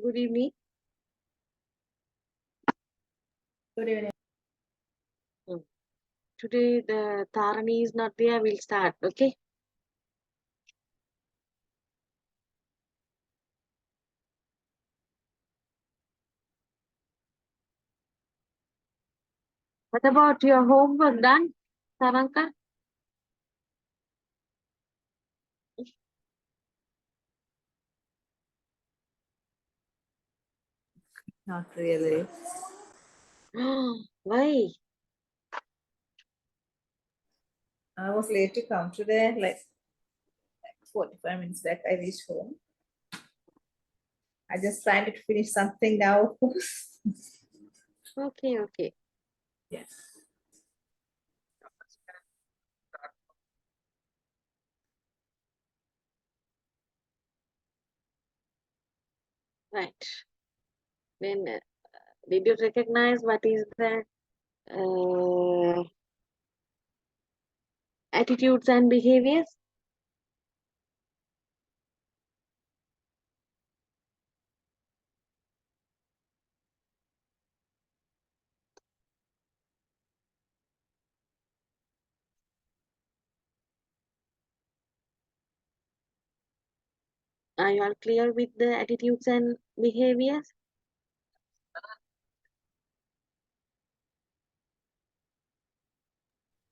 Good evening. Good evening. Today the Tarani is not there. We'll start. Okay. What about your homework done, Saranka? Not really. Why? I was late to come today, like 45 minutes back. I reached home. I just trying to finish something now. Okay, okay. Yes. Right. Then did you recognize what is the attitudes and behaviors? Are you all clear with the attitudes and behaviors?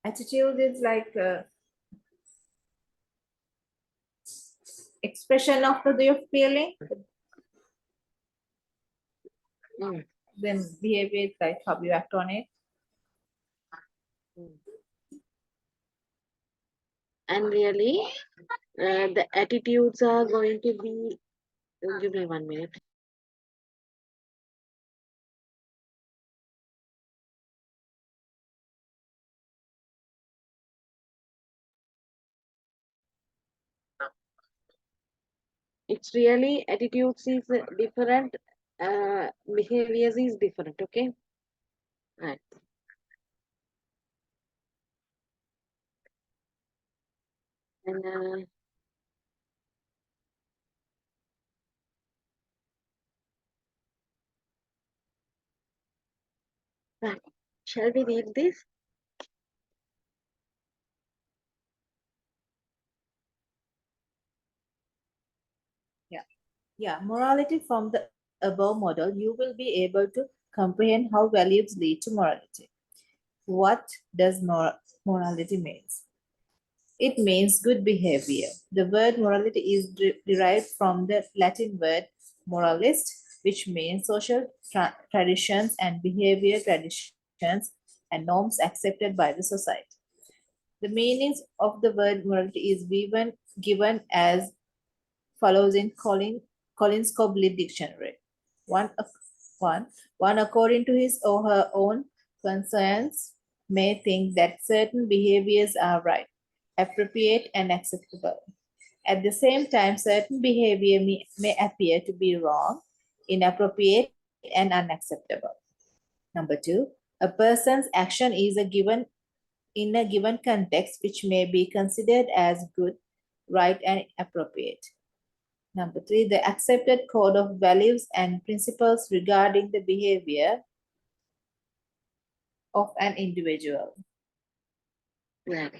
Attitude is like expression of your feeling. Mm. Then behavior is like how you act on it. Mm. And really, the attitudes are going to be. Give me 1 minute. It's really attitudes is different, behaviors is different. Okay, right. And right. Shall we read this? Yeah, morality from the above model, you will be able to comprehend how values lead to morality. What does morality means? It means good behavior. The word morality is derived from the Latin word moralist, which means social traditions and behavior traditions and norms accepted by the society. The meanings of the word morality is given as follows in Collins Cobley Dictionary. One, one, one according to his or her own conscience may think that certain behaviors are right, appropriate, and acceptable. At the same time, certain behavior may appear to be wrong, inappropriate, and unacceptable. Number two, a person's action is a given in a given context which may be considered as good, right, and appropriate. Number three, the accepted code of values and principles regarding the behavior of an individual. Right.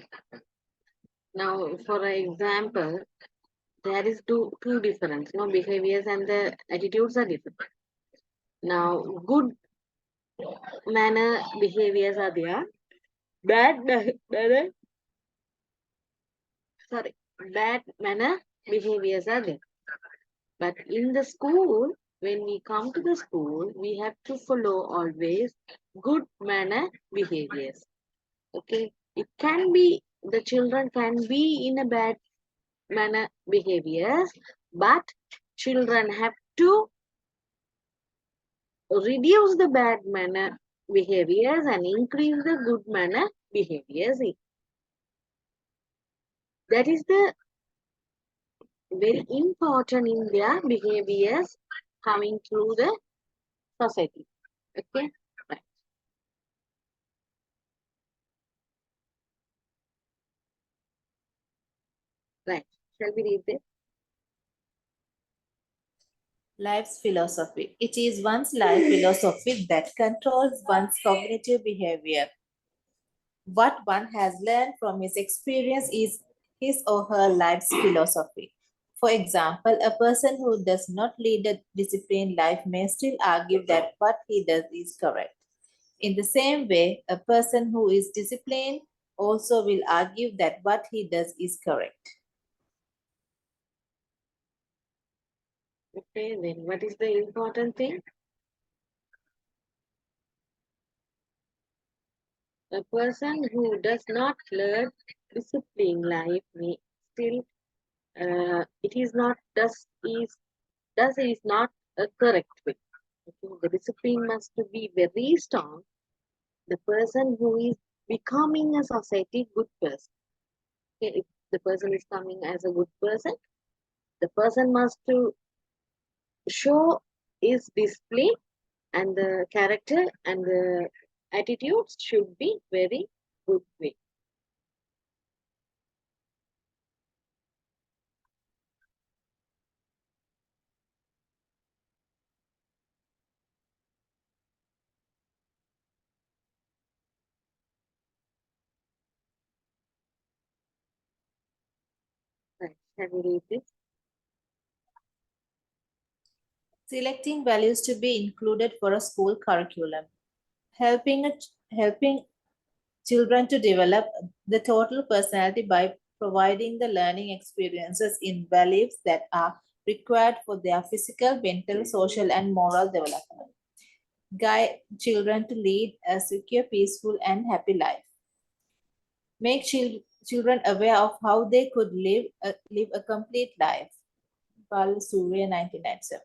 Now, for example, there is two difference. No, behaviors and the attitudes are different. Now, good manner behaviors are there. Manner, sorry, bad manner behaviors are there. But in the school, when we come to the school, we have to follow always good manner behaviors. Okay, it can be the children can be in a bad manner behaviors, but children have to reduce the bad manner behaviors and increase the good manner behaviors. That is the very important in their behaviors coming through the society. Okay, right. Right. Shall we read this? Life's philosophy. It is one's life philosophy that controls one's cognitive behavior. What one has learned from his experience is his or her life's philosophy. For example, a person who does not lead a disciplined life may still argue that what he does is correct. In the same way, a person who is disciplined also will argue that what he does is correct. Okay, then what is the important thing? A person who does not learn discipline life may still it is not does is not a correct way. Okay, the discipline must be very strong. The person who is becoming a society good person. Okay, if the person is coming as a good person, the person must to show his display and the character and the attitudes should be very good way. Right. Have you read this? Selecting values to be included for a school curriculum. Helping children to develop the total personality by providing the learning experiences in values that are required for their physical, mental, social, and moral development. Guide children to lead a secure, peaceful, and happy life. Make children aware of how they could live a complete life. Bal Surya 1997.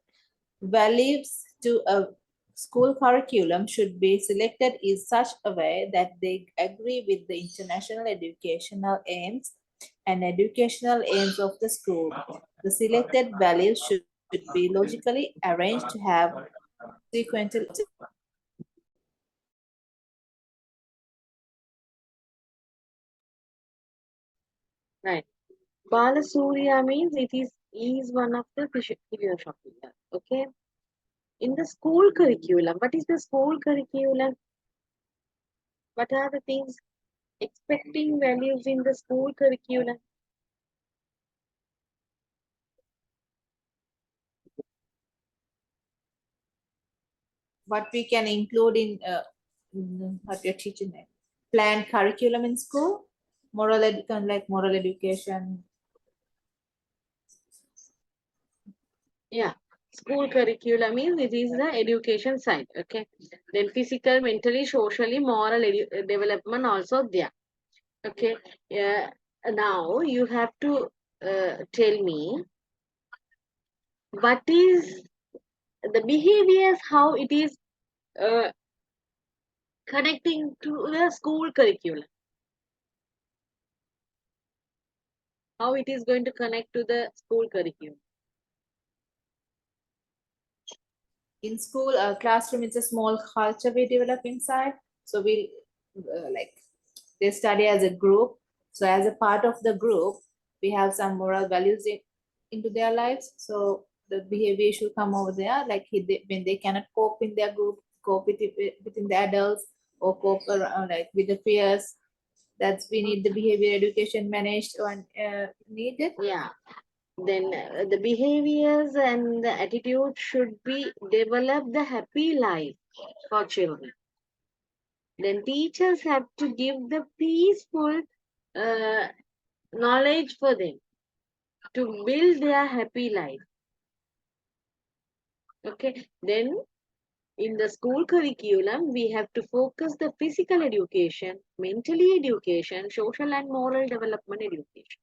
Values to a school curriculum should be selected in such a way that they agree with the international educational aims and educational aims of the school. The selected values should be logically arranged to have sequential. Right. Balasuriya means it is one of the philosophy. Okay. In the school curriculum, what is the school curriculum? What are the things expecting values in the school curriculum? What we can include in what you're teaching them. Planned curriculum in school, kind of like moral education. Yeah. School curriculum means it is the education side. Okay. Then physical, mentally, socially, moral development also there. Okay. Yeah. Now you have to tell me what is the behaviors, how it is uh, connecting to the school curriculum, how it is going to connect to the school curriculum. In school, a classroom is a small culture we develop inside. So we like they study as a group. So as a part of the group, we have some moral values into their lives. So the behavior should come over there, like when they cannot cope in their group, cope within the adults, or cope around, like with the peers. That's we need the behavior education managed and needed. Yeah. Then the behaviors and the attitude should be develop the happy life for children. Then teachers have to give the peaceful uh, knowledge for them to build their happy life. Okay. Then in the school curriculum, we have to focus the physical education, mentally education, social and moral development education.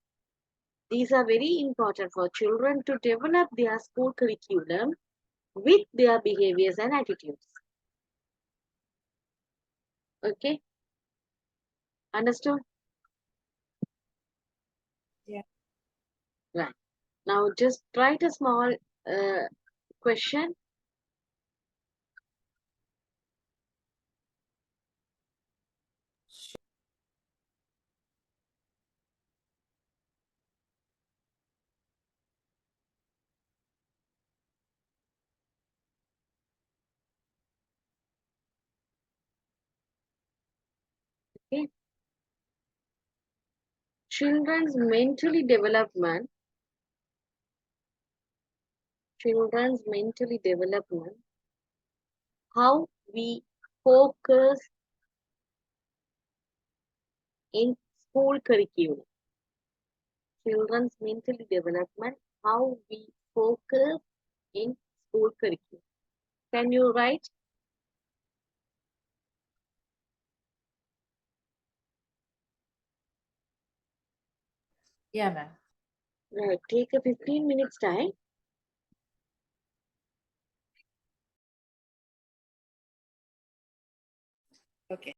These are very important for children to develop their school curriculum with their behaviors and attitudes. Okay, understood? Yeah. Right. Now just write a small question. Okay. Children's mentally development, children's mentally development, how we focus in school curriculum. Children's mentally development, how we focus in school curriculum. Can you write? Yeah, ma'am. Right. Take a 15 minutes time. Okay.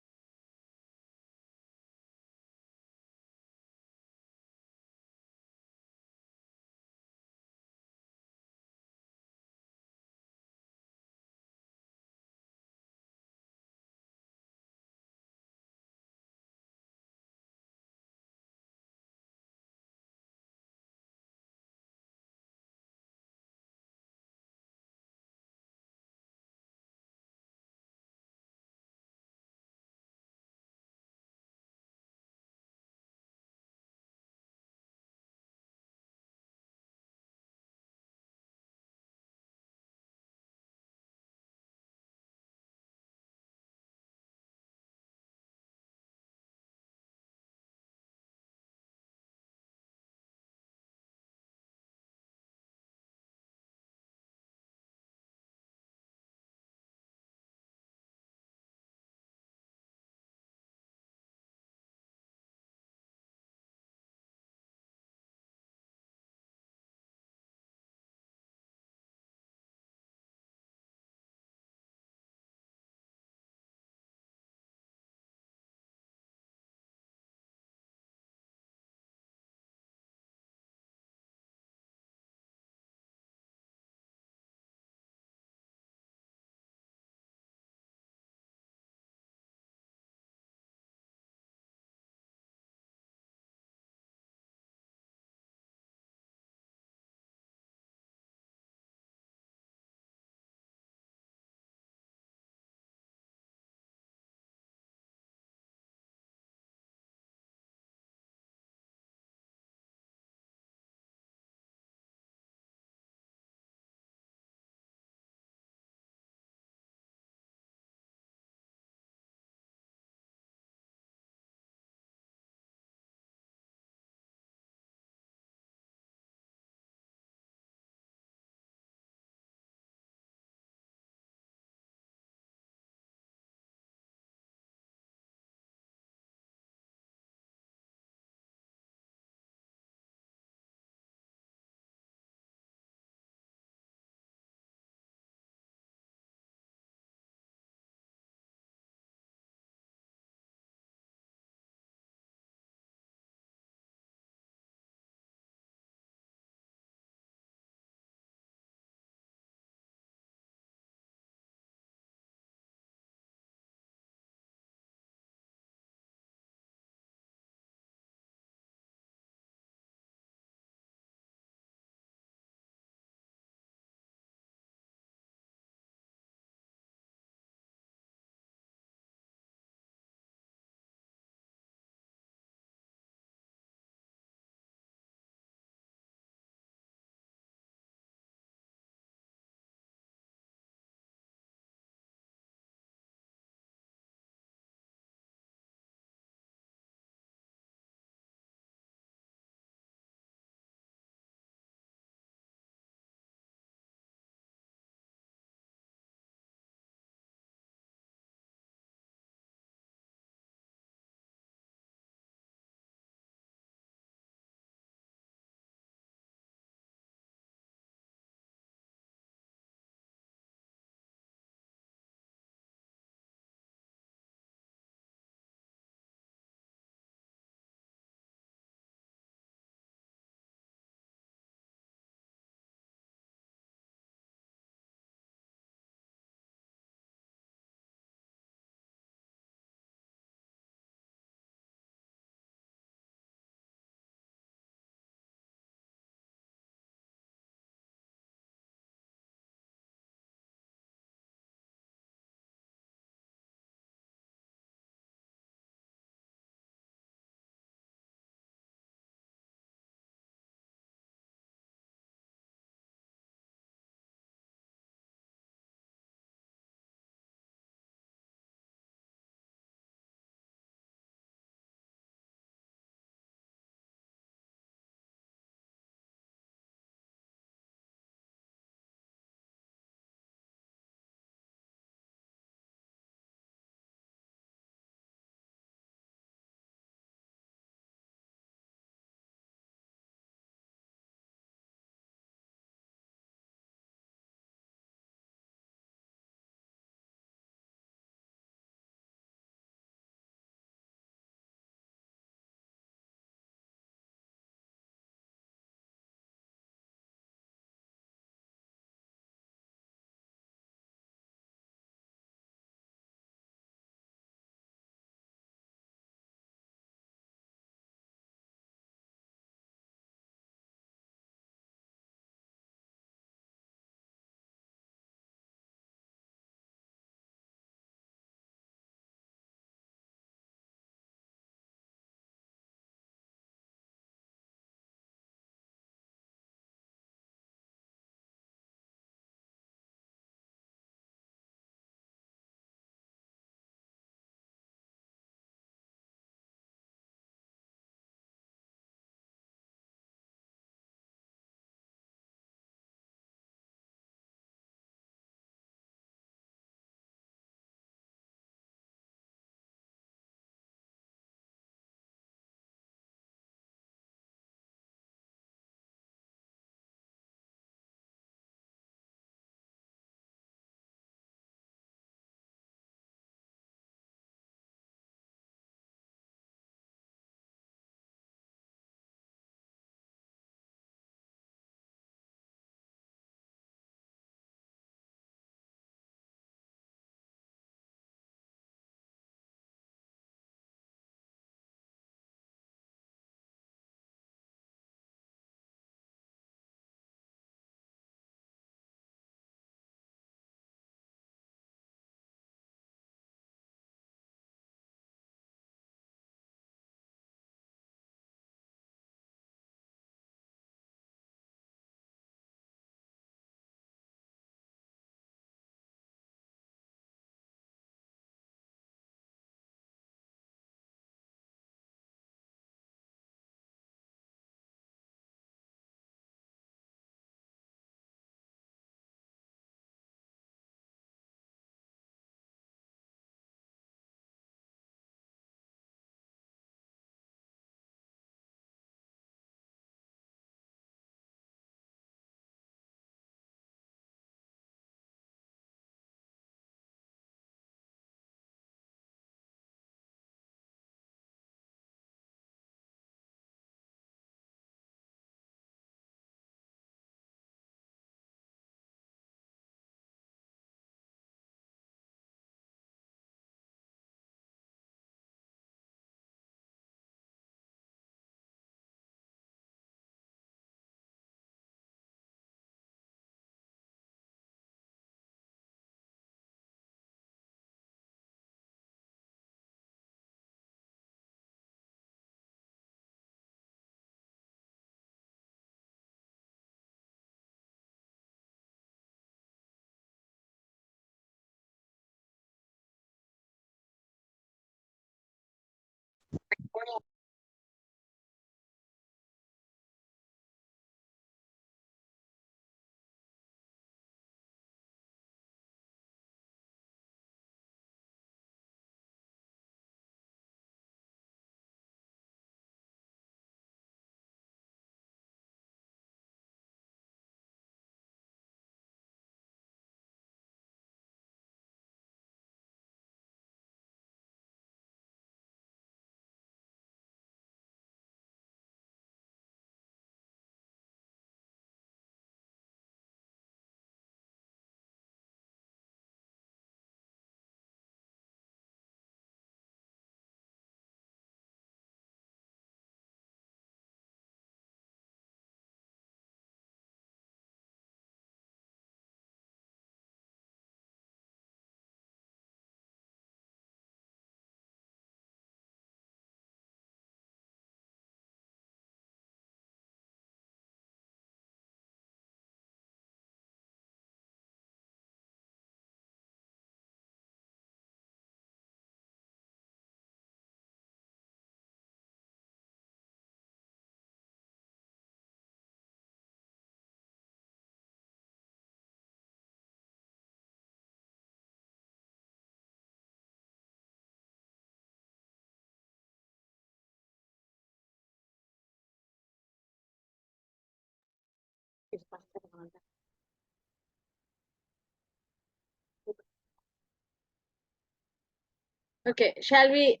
Okay, shall we?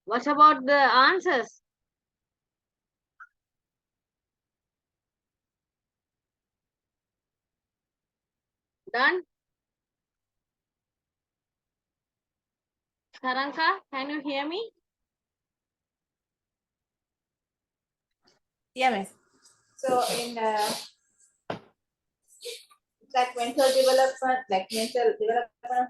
What about the answers? Done? Taranka, can you hear me? Yeah, miss. So in like mental development of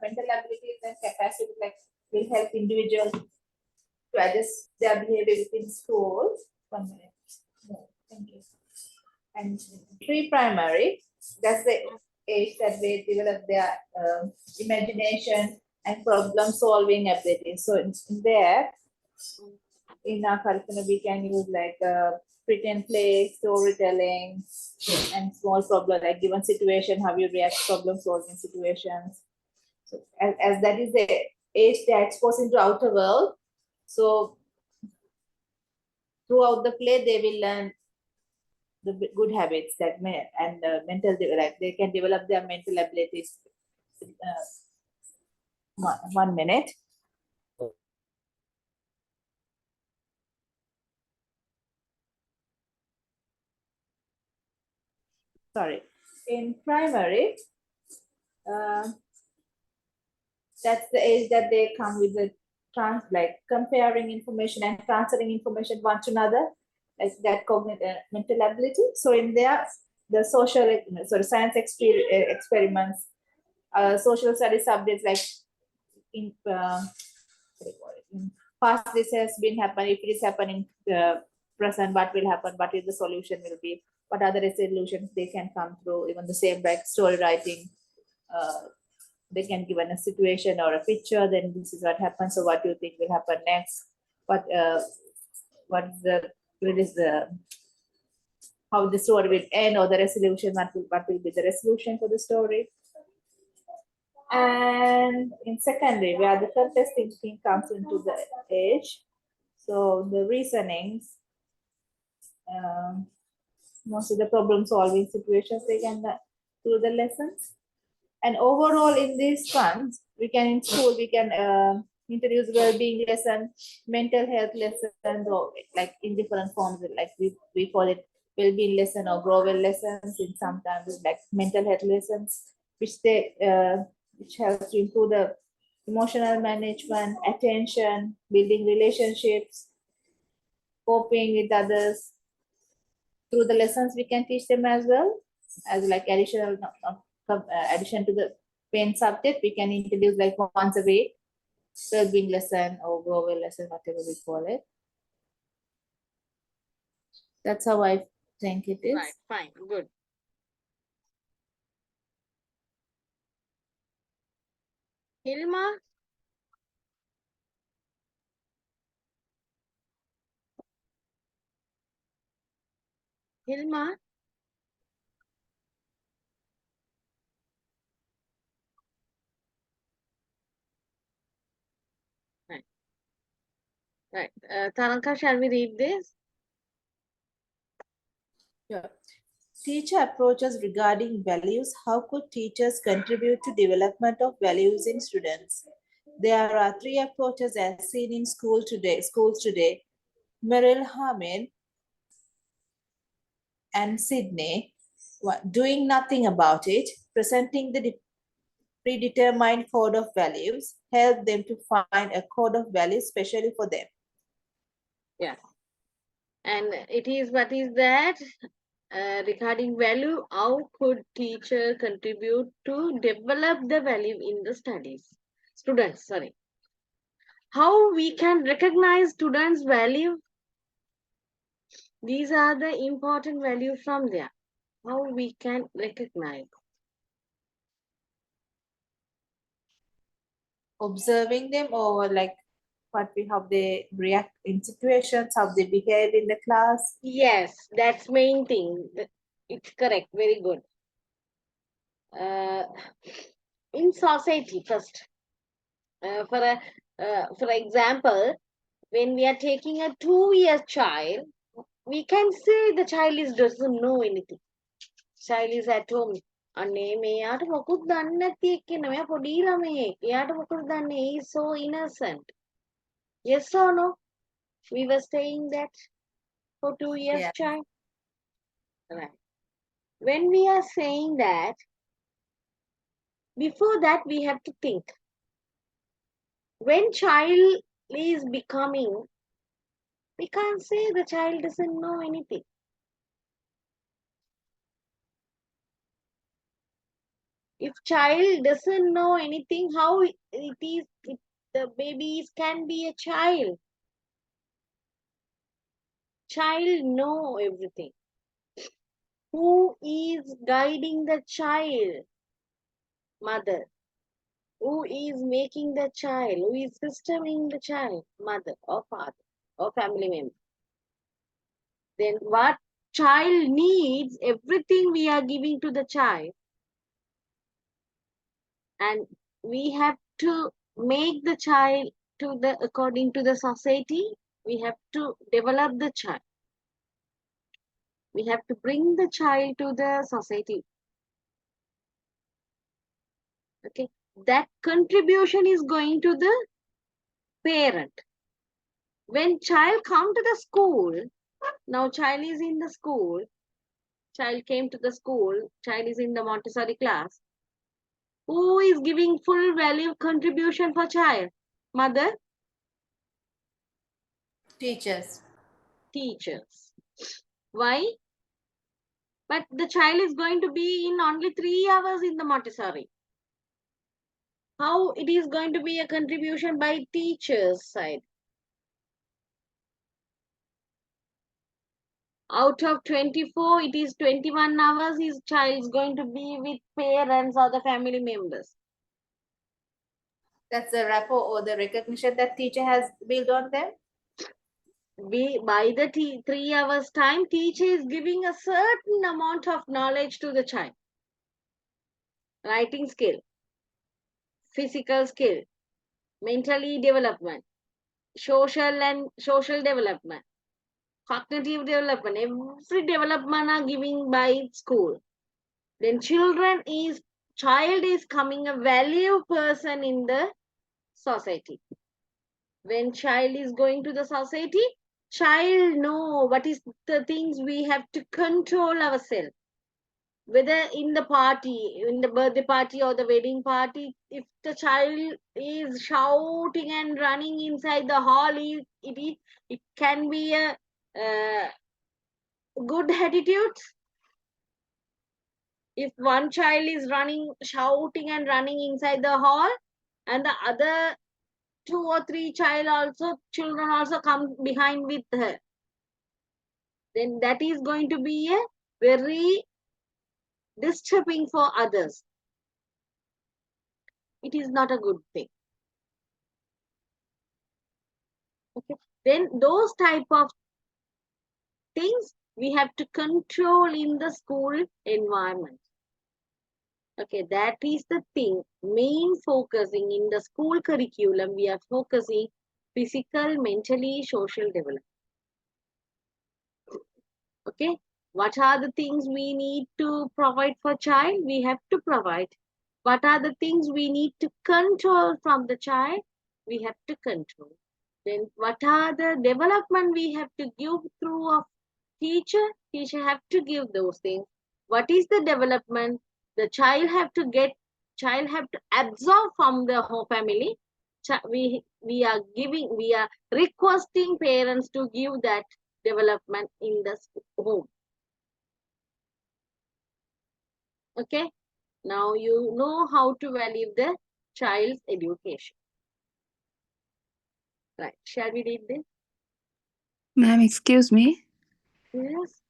mental abilities and capacity, like will help individuals to adjust their behavior within schools. 1 minute. No, thank you. And pre-primary, that's the age that they develop their imagination and problem-solving abilities. So in there, in our curriculum, we can use like pretend play, storytelling, and small problem, like given situation, how you react problem-solving situations. So as that is the age they are exposed into outer world, so throughout the play they will learn the good habits that may and like they can develop their mental abilities. 1 minute. Sorry. In primary, uh, that's the age that they come with the like comparing information and transferring information one to another, like that cognitive mental ability. So in there, the social, science experiments, social studies subjects like in past this has been happening, if it is happening present, what will happen, what is the solution will be, what other solutions they can come through, even the same like story writing, uh, they can give a situation or a picture, then this is what happens, so what do you think will happen next, what is the how the story will end, or the resolution, what will be the resolution for the story. And in secondary, where the contest thinking comes into the age, so the reasonings, um, most of the problem solving situations they can do the lessons. And overall in these funds, we can in school, we can introduce well-being lesson, mental health lessons, or like in different forms, like we call it well-being lesson or grow well lessons, in sometimes like mental health lessons, which they which helps to improve the emotional management, attention, building relationships, coping with others. Through the lessons we can teach them as well, as like addition to the pain subject, we can introduce like once a week well-being lesson or grow lesson, whatever we call it. That's how I think it is. Right, fine, good. Hilma? Hilma? Right, right. Taranka, shall we read this? Yeah. Teacher approaches regarding values. How could teachers contribute to development of values in students? There are three approaches as seen in schools today. Merrill Hamid and Sydney, doing nothing about it, presenting the predetermined code of values, help them to find a code of values specially for them. Yeah. And it is, what is that? Regarding value, how could teacher contribute to develop the value in the students, sorry. How we can recognize students' value? These are the important value from there. How we can recognize? Observing them, or like how they react in situations, how they behave in the class. Yes, that's main thing. It's correct. Very good. In society, first, for example, when we are taking a 2-year child, we can say the child doesn't know anything. child is at home. අනේ මෙයාට මොකුත් දන්නේ නැති එක්කෙන මෙයා පොඩි ළමයෙක්. එයාට මොකද දන්නේ? He is so innocent. Yes or no? We were saying that for 2 years Yeah. child. Right. When we are saying that, before that we have to think. When child is becoming, we can't say the child doesn't know anything. If child doesn't know anything, how the babies can be a child? Child know everything. Who is guiding the child? Mother. Who is making the child? Who is systeming the child? Mother or father or family member. Then what child needs, everything we are giving to the child. And we have to make the child to the according to the society. We have to develop the child. We have to bring the child to the society. Okay, that contribution is going to the parent. When child come to the school, now child is in the school, child came to the school, child is in the Montessori class. Who is giving full value contribution for child? Mother? Teachers. Teachers. Why? But the child is going to be in only 3 hours in the Montessori. How it is going to be a contribution by teachers side? Out of 24, it is 21 hours his child is going to be with parents or the family members. That's the rapport or the recognition that teacher has built on them. By the 3 hours time, teacher is giving a certain amount of knowledge to the child. Writing skill, physical skill, mentally development, social development, cognitive development, every development are giving by school. Then child is coming a value person in the society. When child is going to the society, child know what is the things we have to control ourselves. Whether in the party, in the birthday party or the wedding party, if the child is shouting and running inside the hall, it can be a good attitude. If one child is running, shouting and running inside the hall, and the other 2 or 3 children also come behind with her, then that is going to be a very disturbing for others. It is not a good thing. Okay. Then those type of things we have to control in the school environment. Okay, that is the thing. Main focusing in the school curriculum, we are focusing physical, mentally, social development. Okay, what are the things we need to provide for child? We have to provide. What are the things we need to control from the child? We have to control. Then what are the development we have to give through a teacher? Teacher have to give those things. What is the development? The child have to get, child have to absorb from the whole family. We are requesting parents to give that development in the home. Okay, now you know how to value the child's education. Right, shall we read this? Ma'am, excuse me. Yes.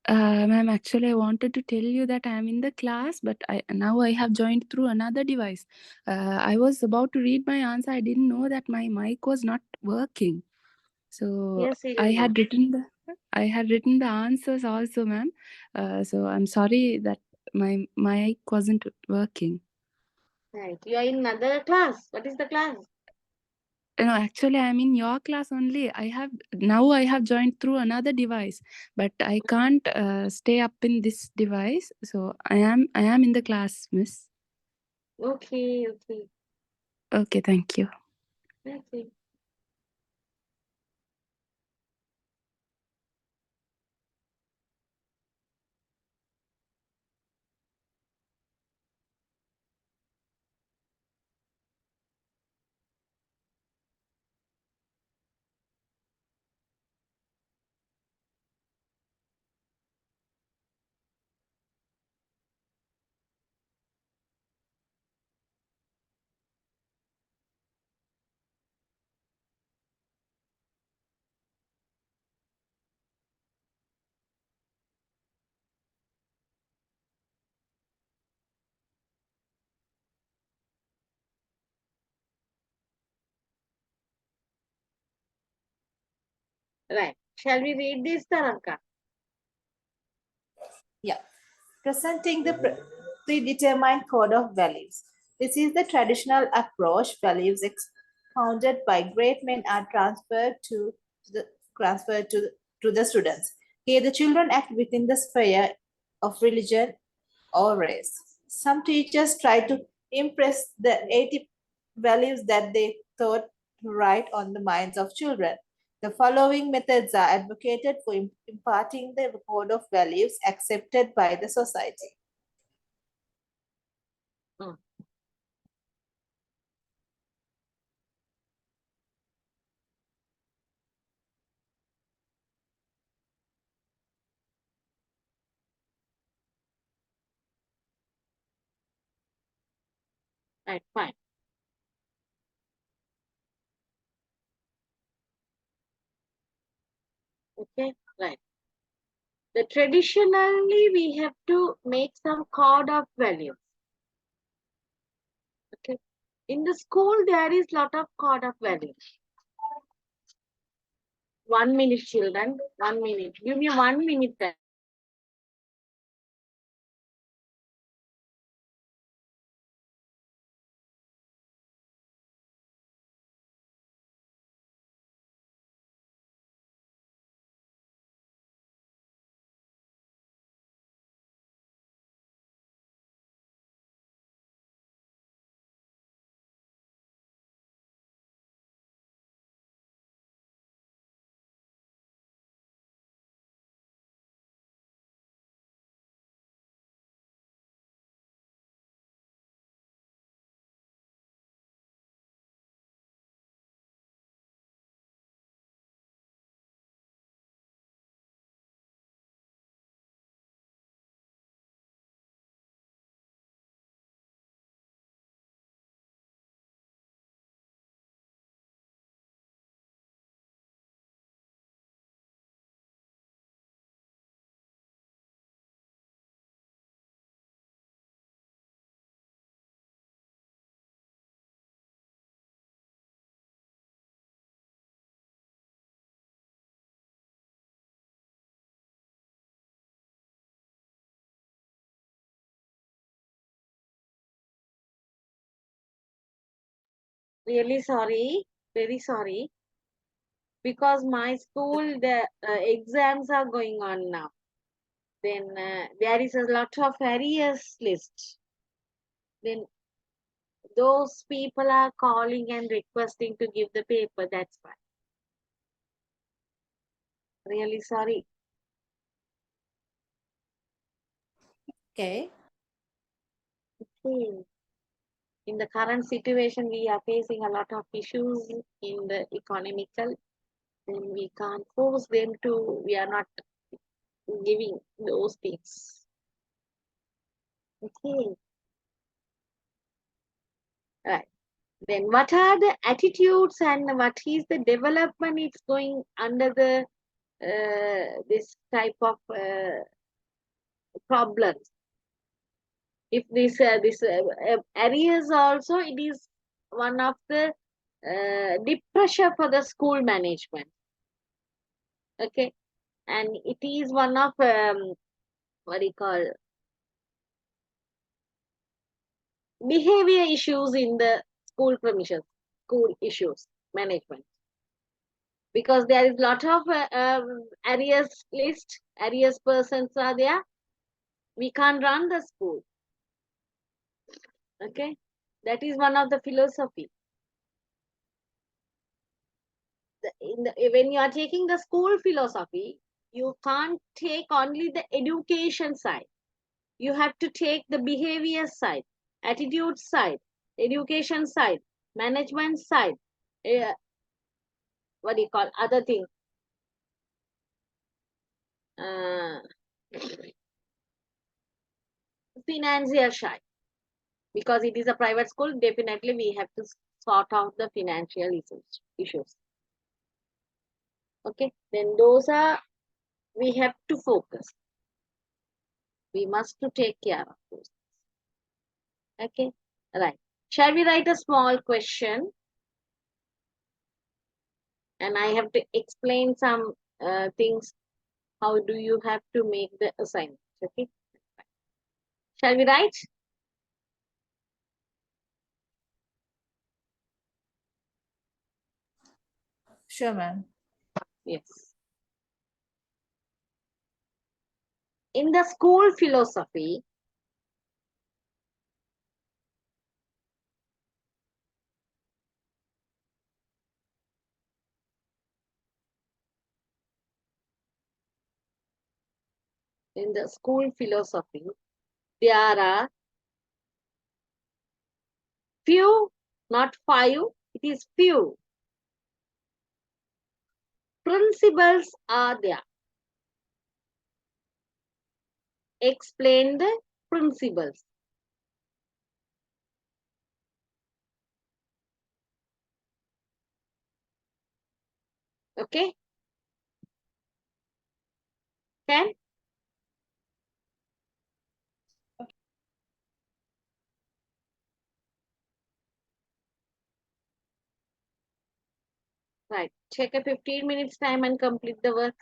Ma'am, actually, I wanted to tell you that I am in the class, but now I have joined through another device. I was about to read my answer. I didn't know that my mic was not working. So Yes, I Irina. had written the answers also, ma'am. So I'm sorry that my mic wasn't working. Right. You are in another class. What is the class? No, actually, I'm in your class only. I have joined through another device, but I can't stay up in this device. So I am in the class, miss. Okay, okay, Okay, thank you. okay. Right. Shall we read this, Taranka? Yeah. Presenting the predetermined code of values. This is the traditional approach. Values expounded by great men are the transferred to the students. Here, the children act within the sphere of religion or race. Some teachers try to impress the 80 values that they thought right on the minds of children. The following methods are advocated for imparting the code of values accepted by the society. Mm. Right, fine. Okay, right. The traditionally we have to make some code of values. Okay. In the school there is lot of code of values. 1 minute, children. 1 minute. Give me 1 minute time. Really sorry. Very sorry. Because my school the exams are going on now. Then there is a lot of areas list. Then those people are calling and requesting to give the paper. That's why. Really sorry. Okay. Hmm. In the current situation, we are facing a lot of issues in the economical. Then we can't force them to. We are not giving those things. Okay. Right. Then what are the attitudes and what is the development it's going under the this type of problems? If this areas also, it is one of the deep pressure for the school management. Okay, and it is one of what do you call behavior issues in the school premises, school issues. management, because there is lot of arrears list, arrears persons are there. We can't run the school. Okay, that is one of the philosophy. When you are taking the school philosophy, you can't take only the education side. You have to take the behavior side, attitude side, education side, management side, uh, what do you call other thing, uh, financial side. Because it is a private school, definitely we have to sort out the financial issues. Okay, then those are, we have to focus. We must to take care of those. Okay, right. Shall we write a small question? And I have to explain some things. How do you have to make the assignment? Okay. Shall we write? Sure, ma'am. Yes. In the school philosophy, in the school philosophy, there are few, not five, it is few principles are there. Explain the principles. Okay. Can? Right. Take a 15 minutes time and complete the work.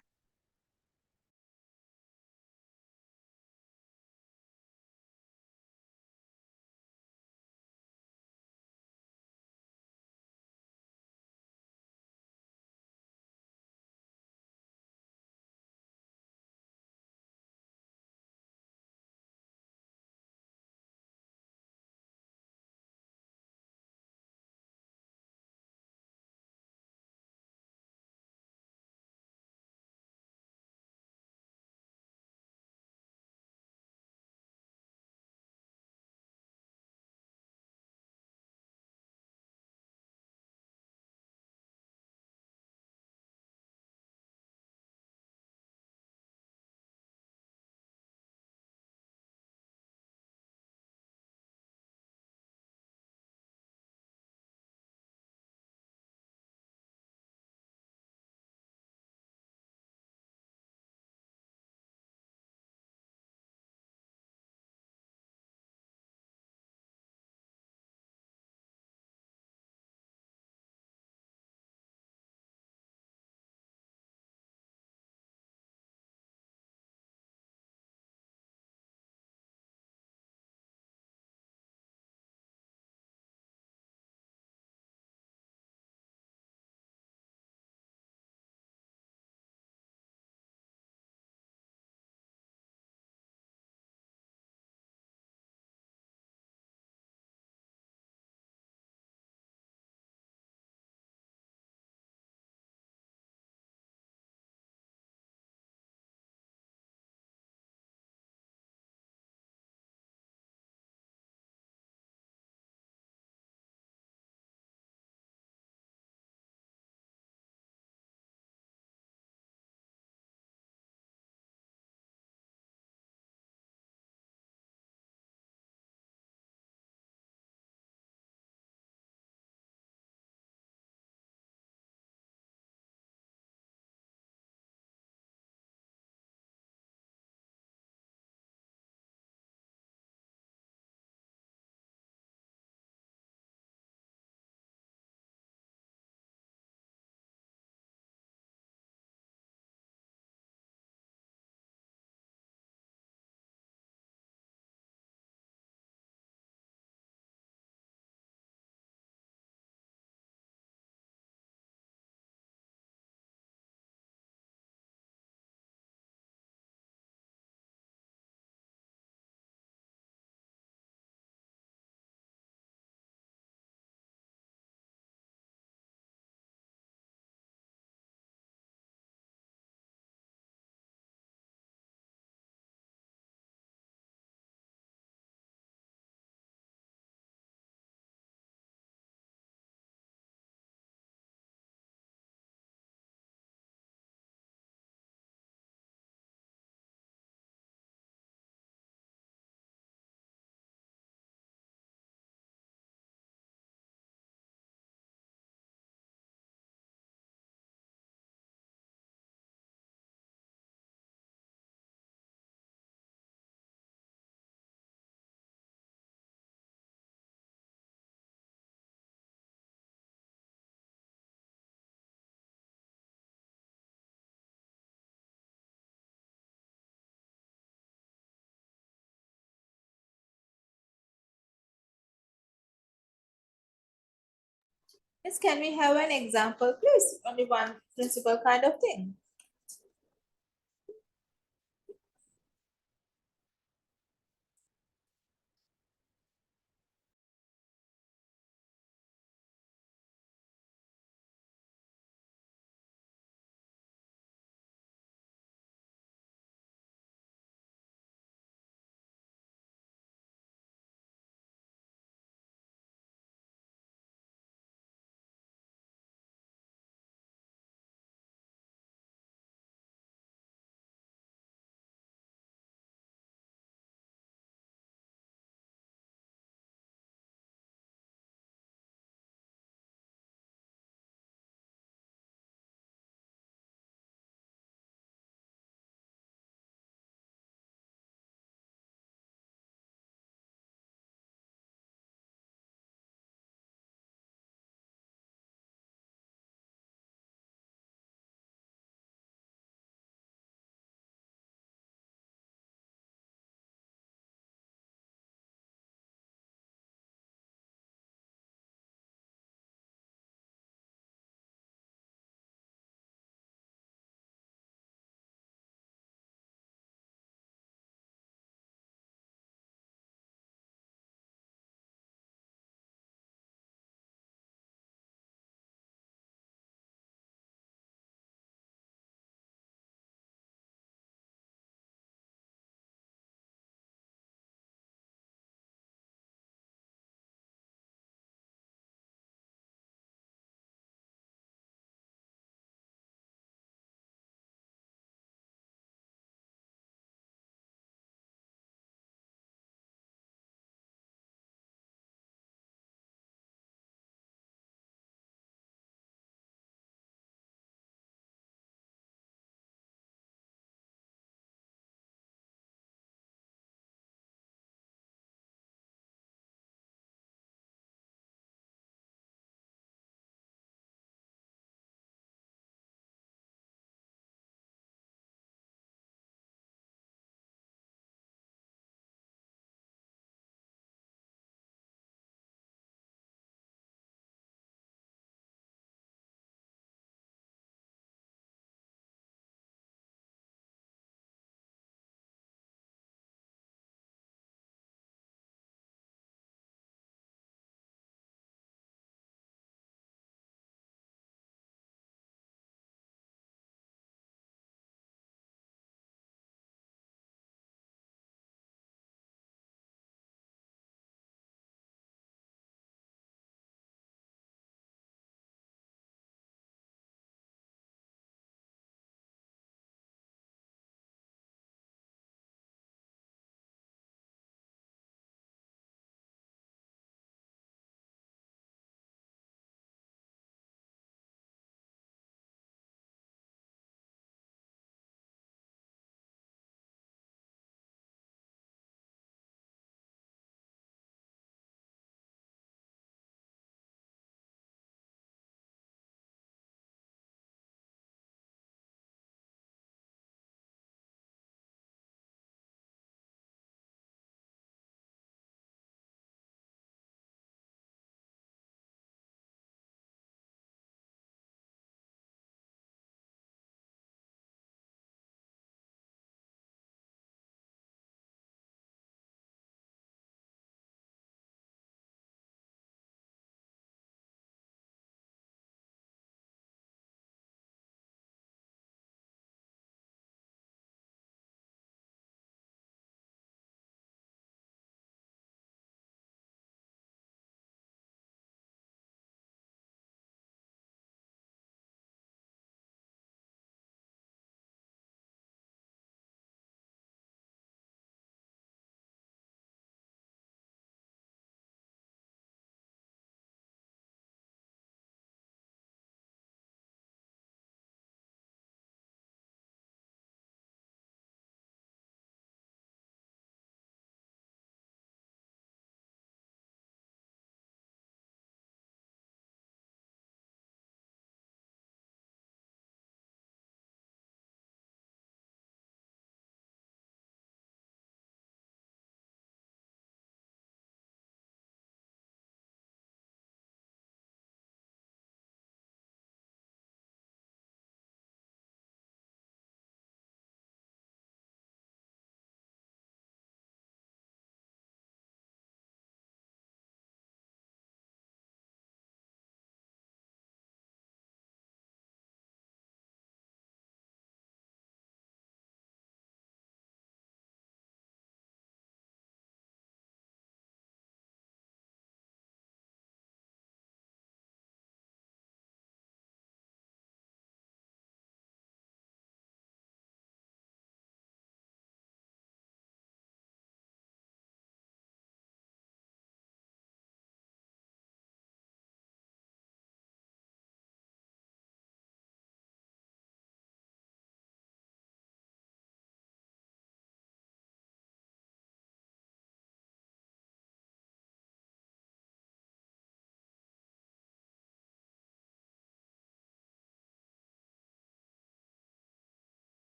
Yes, can we have an example, please? Only one principal kind of thing.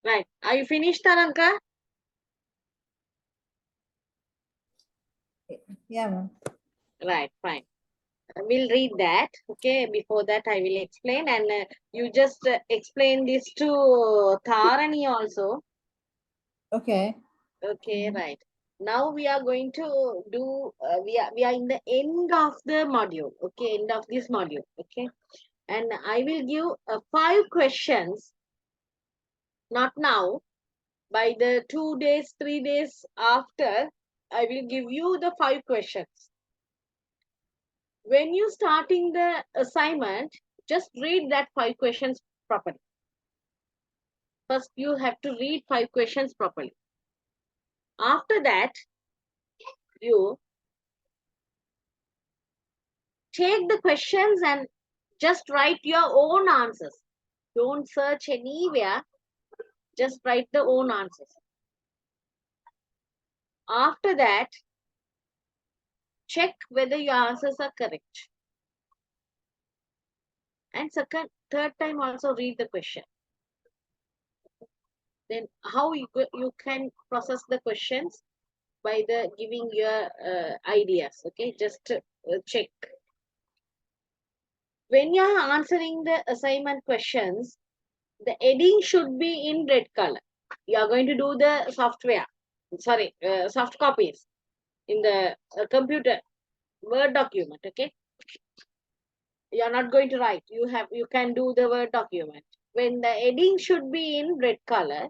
Right. Are you finished, Taranka? Yeah, ma'am. Right, fine. We'll read that. Okay, before that I will explain, and you just explain this to Tharani also. Okay. Okay, Mhm. right. Now we are going to do. We are in the end of the module. Okay, end of this module. Okay, and I will give 5 questions. Not now. By the 2 days, 3 days after, I will give you the 5 questions. When you starting the assignment, just read that 5 questions properly. First, you have to read 5 questions properly. After that, you take the questions and just write your own answers. Don't search anywhere, just write the own answers. After that, check whether your answers are correct. And second, third time also read the question. Then how you can process the questions by the giving your ideas. Okay, just check. When you are answering the assignment questions, the heading should be in red color. You are going to do the soft copies in the computer Word document. Okay, you are not going to write. You can do the Word document. When the heading should be in red color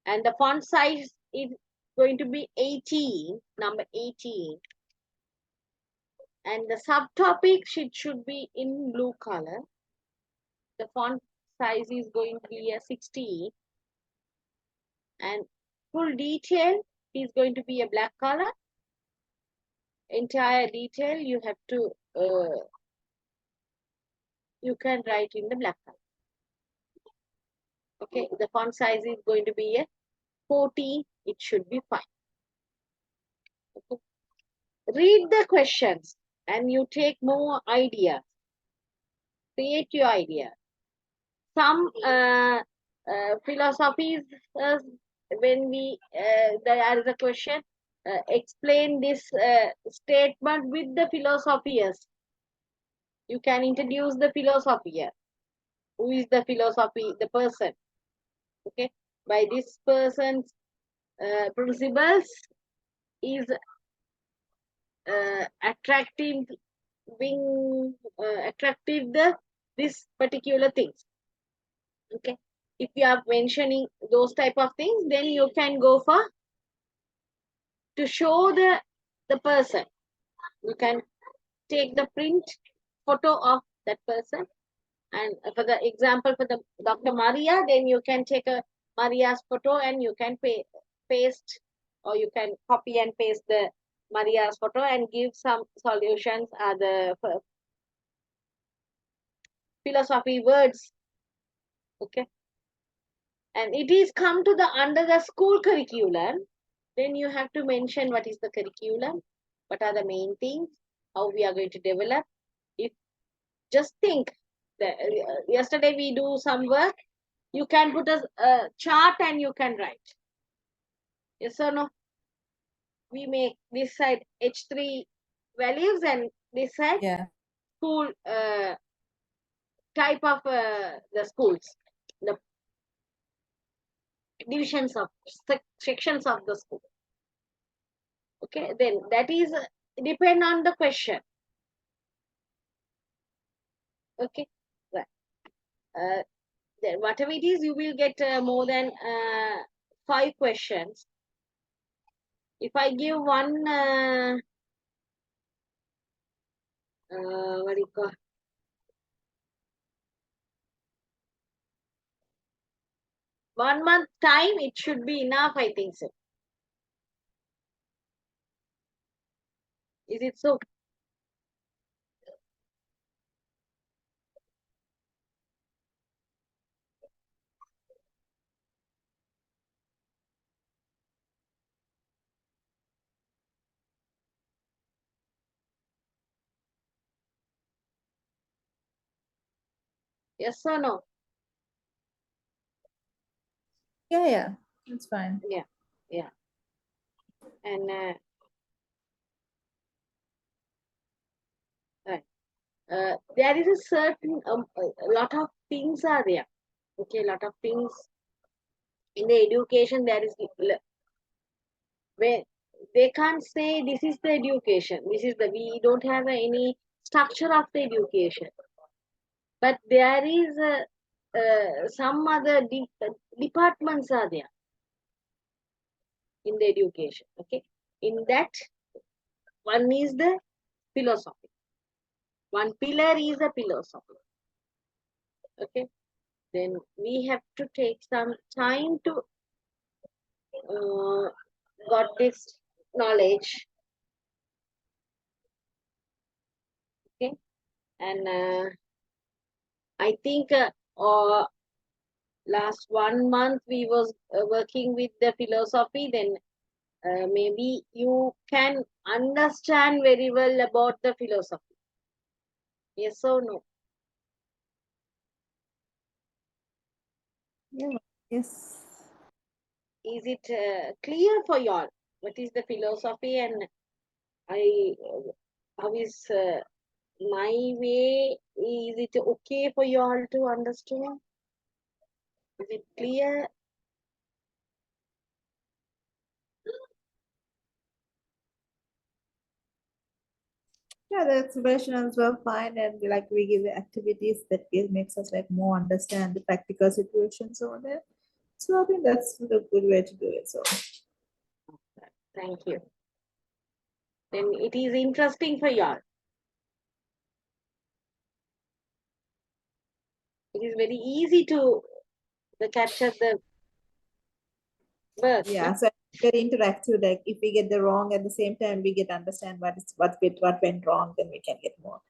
and the font size is going to be 18, number 18, and the subtopic should be in blue color. The font size is going to be a 16, and full detail is going to be a black color. Entire detail you have to you can write in the black color. Okay, the font size is going to be a 14. It should be fine. Okay. Read the questions and you take more ideas. Create your idea. Some philosophies, when there is a question, explain this statement with the philosophers. You can introduce the philosopher. Who is the philosophy? The person. Okay, by this person's principles is attractive, being attractive the this particular things. Okay, if you are mentioning those type of things, then you can go for to show the person. You can take the print photo of that person, and for the example for the Dr. Maria, then you can take a Maria's photo and you can paste, or you can copy and paste the Maria's photo and give some solutions, the philosophy words. Okay, and it is come to the under the school curriculum. Then you have to mention what is the curriculum, what are the main things, how we are going to develop. If just think that yesterday we do some work, you can put a chart and you can write. Yes or no? We make this side H3 values and this side Yeah. school type of the schools, the divisions of sections of the school. Okay, then that is depend on the question. Okay, right. Then whatever it is, you will get more than 5 questions. If I give one, what do you call, 1 month time, it should be enough, I think so. Is it so? Yes or no? Yeah, that's fine. Yeah, yeah. And right. There is a certain a lot of things are there. Okay, lot of things in the education. There is where they can't say this is the education. This is the we don't have any structure of the education, but there is some other departments are there in the education. Okay, in that one is the philosophy. One pillar is a philosophy. Okay, then we have to take some time to got this knowledge. Okay, and I think last 1 month we was working with the philosophy. Then maybe you can understand very well about the philosophy. Yes or no? Yeah. Yes. Is it clear for y'all? What is the philosophy, and I how is my way? Is it okay for y'all to understand? Is it clear? Yeah, the explanations were fine, and like we give activities that makes us like more understand the practical situations over there. So I think that's the good way to do it. So Thank you. Then it is interesting for y'all. It is very easy to capture the work. yeah, so very interactive. Like if we get the wrong at the same time, we get understand what went wrong, then we can get more.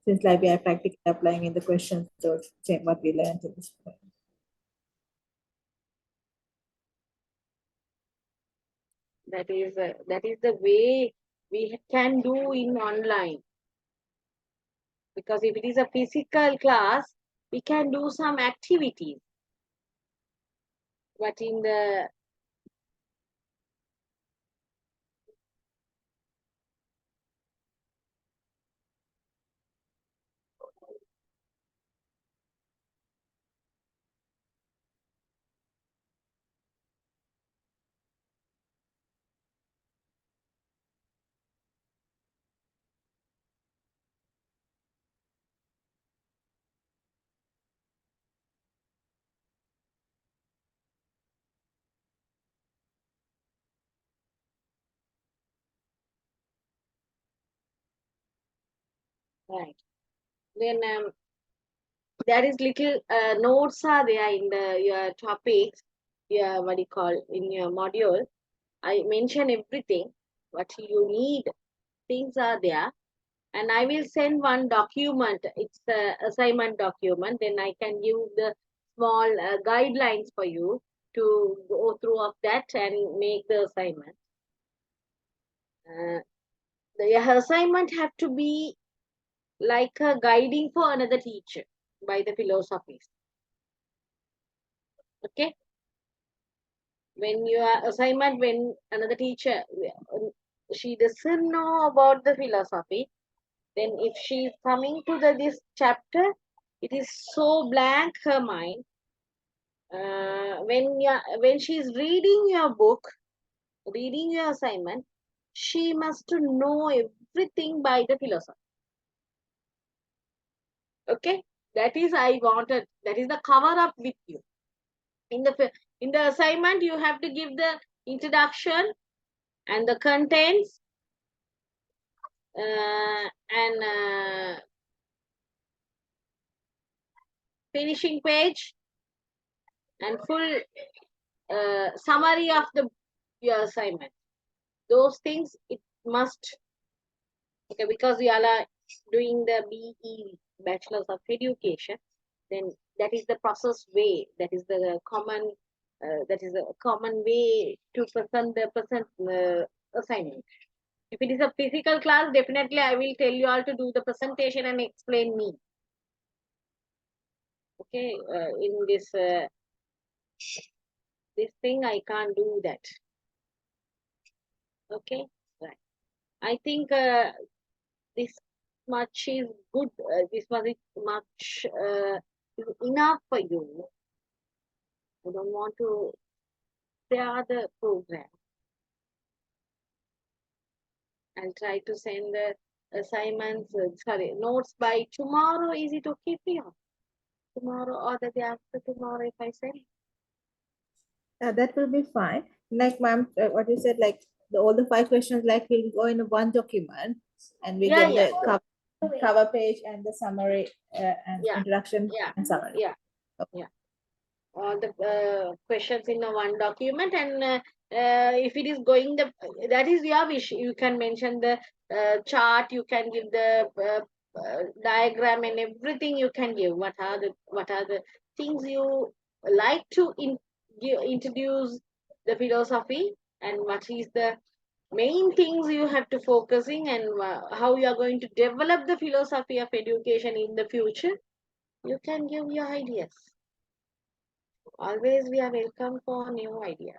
Since like we are practically applying in the questions, so same what we learned in this point. That is the way we can do in online. Because if it is a physical class, we can do some activities. But in the right, then there is little notes are there in your topics. Your what do you call in your module? I mention everything. What you need, things are there, and I will send one document. It's a assignment document. Then I can give the small guidelines for you to go through of that and make the assignment. The assignment have to be like a guiding for another teacher by the philosophies. Okay, when your assignment, when another teacher she doesn't know about the philosophy, then if she is coming to this chapter, it is so blank her mind. When she is reading your book, reading your assignment, she must know everything by the philosophy. Okay, that is I wanted. That is the cover up with you. In the assignment, you have to give the introduction and the contents and finishing page and full summary of your assignment. Those things it must. Okay, because we all are doing the BE, Bachelor's of Education, then that is the process way. That is the common. That is a common way to present the assignment. If it is a physical class, definitely I will tell you all to do the presentation and explain me. Okay, in this this thing I can't do that. Okay, right. I think this much is good. This was much is enough for you. You don't want to share the program. I'll try to send the assignments, notes by tomorrow. Is it okay for you? Tomorrow or the day after tomorrow, if I say? That will be fine. Like ma'am, what you said, like all the 5 questions, like will go in one document, and we Yeah, get yeah, the cover page and the summary and yeah, introduction yeah, and summary. yeah, yeah. All the questions in a one document, and if it is going that is your wish. You can mention the chart. You can give the diagram and everything. You can give what are the things you like to introduce the philosophy, and what is the main things you have to focusing, and how you are going to develop the philosophy of education in the future. You can give your ideas. Always we are welcome for new ideas.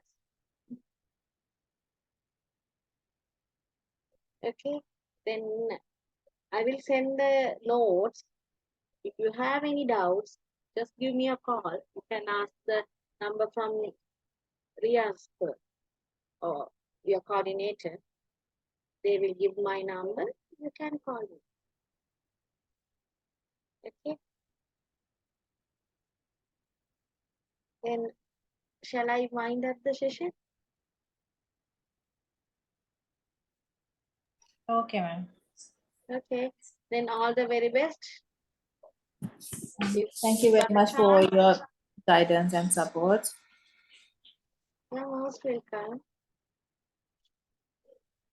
Okay, then I will send the notes. If you have any doubts, just give me a call. You can ask the number from Ria's or your coordinator. They will give my number. You can call me. Okay, then shall I wind up the session? Okay, ma'am. Okay, then all the very best. If Thank you got very a much for chance, your guidance and support. you're most welcome.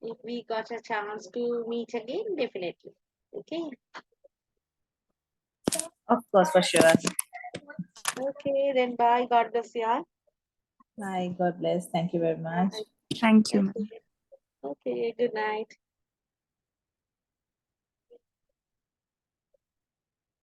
If we got a chance to meet again, definitely. Okay. Of course, for sure. Okay, then bye. God bless you all. Bye. God bless. Thank you very much. Thank you, ma'am. Okay, okay, good night.